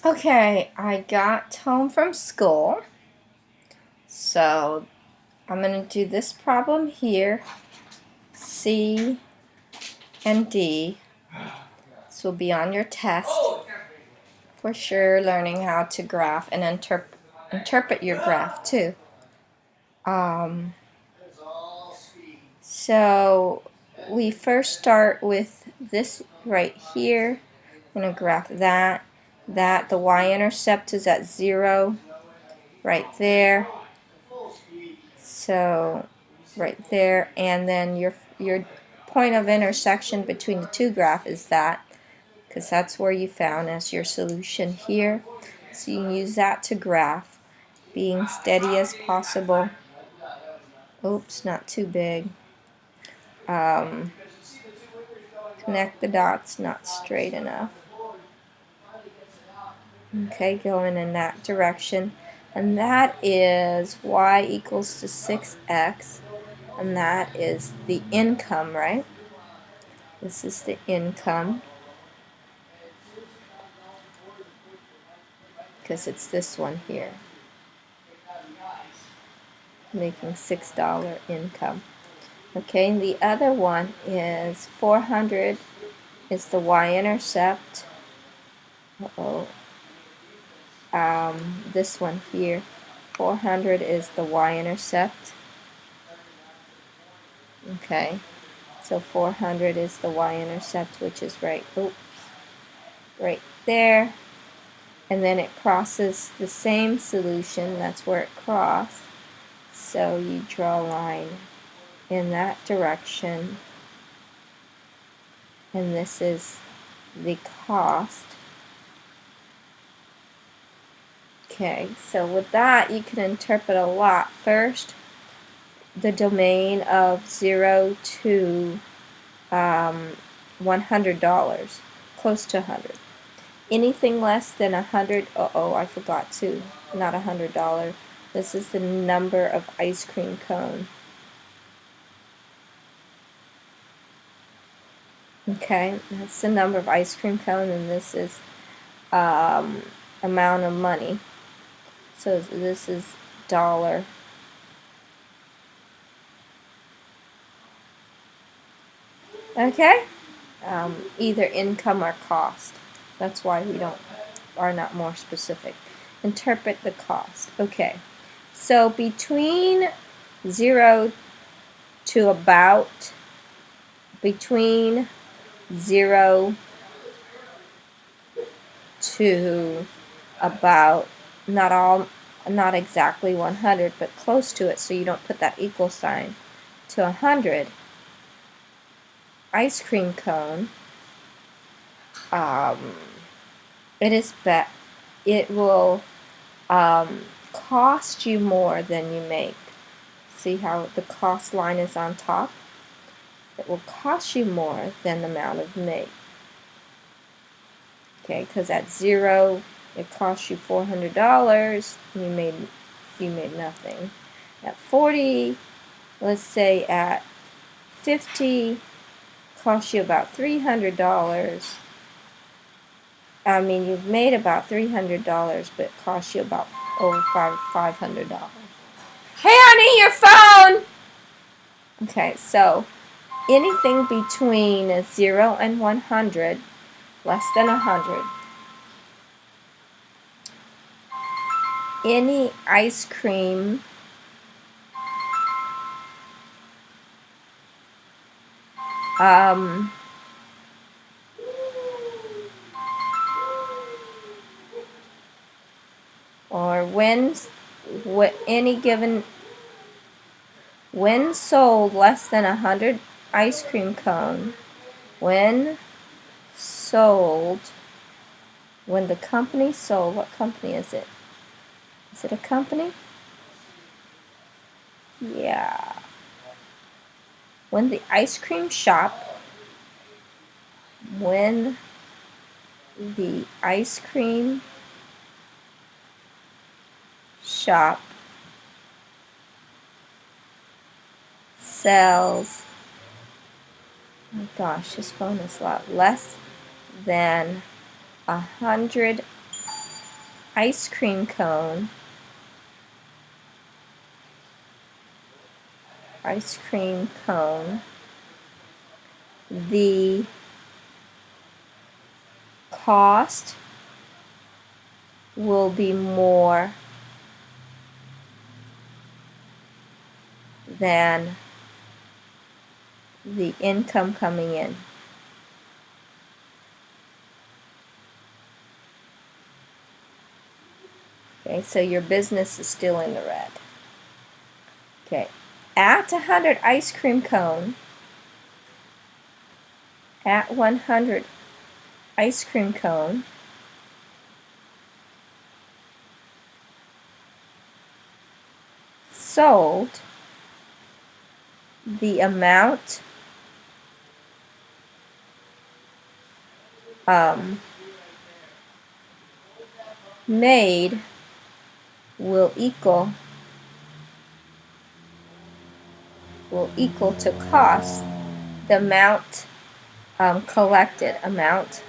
Okay, I got home from school, so I'm going to do this problem here, C and D. This will be on your test for sure, learning how to graph and interpret your graph too. So we first start with this right here. I'm going to graph that. The y-intercept is at 0 right there. So right there, and then your point of intersection between the two graphs is that, because that's where you found as your solution here. So you can use that to graph, being steady as possible. Oops, not too big. Connect the dots, not straight enough. Okay, going in that direction. And that is y equals to 6x. And that is the income, right? This is the income. Because it's this one here. Making $6 income. Okay, and the other one is 400 is the y-intercept. This one here, 400 is the y-intercept. Okay, so 400 is the y-intercept, which is right there. And then it crosses the same solution, that's where it crossed. So you draw a line in that direction. And this is the cost. Okay, so with that you can interpret a lot. First, the domain of 0 to $100, close to 100. Anything less than 100, I forgot to, not $100. This is the number of ice cream cone. Okay, that's the number of ice cream cone, and this is amount of money. So this is dollar. Okay, either income or cost. That's why we are not more specific. Interpret the cost. Okay, so between 0 to about, between 0 to about, not exactly 100, but close to it, so you don't put that equal sign, to 100 ice cream cone, it will cost you more than you make. See how the cost line is on top? It will cost you more than the amount of make. Okay, because at 0 it costs you $400, you made nothing. At 40, let's say at 50, costs you about $300. I mean, you've made about $300, but it costs you about over $500. Hey, honey, your phone! Okay, so anything between 0 and 100, less than 100, any ice cream or when sold less than 100 ice cream cone, when the company sold, what company is it? Is it a company? Yeah. When the ice cream shop sells, oh gosh, this phone is loud, less than 100 ice cream cone, the cost will be more than the income coming in. Okay, so your business is still in the red. Okay, at 100 ice cream cone, at 100 ice cream cone, sold, the amount made will equal to cost, the amount collected, amount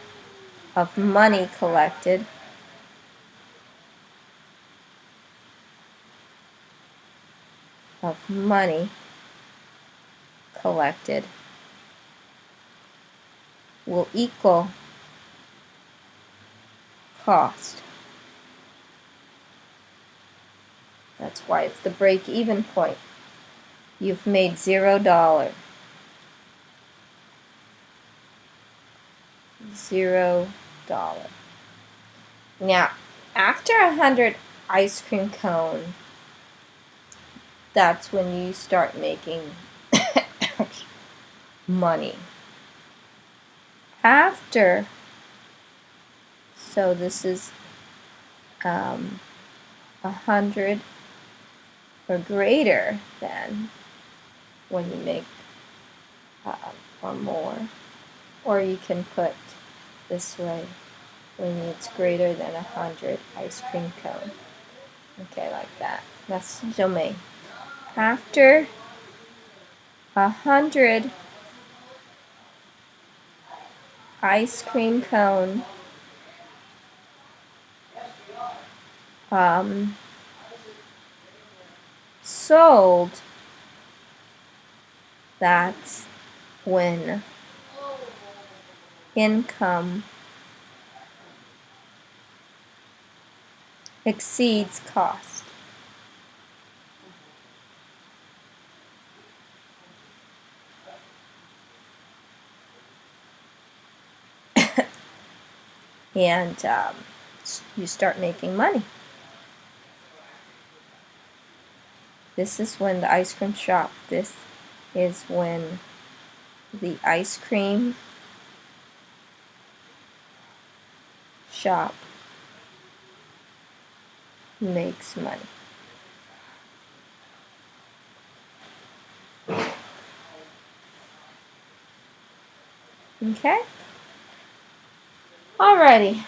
of money collected will equal cost. That's why it's the break-even point. You've made $0. $0. Now, after 100 ice cream cone, that's when you start making money. After, so this is 100 or greater than when you make or more, or you can put this way, when it's greater than 100 ice cream cone. Okay, like that. That's jamais. After 100 ice cream cone sold, that's when income exceeds cost. And you start making money. This is when the ice cream shop, this is when the ice cream shop makes money. Okay? Alrighty.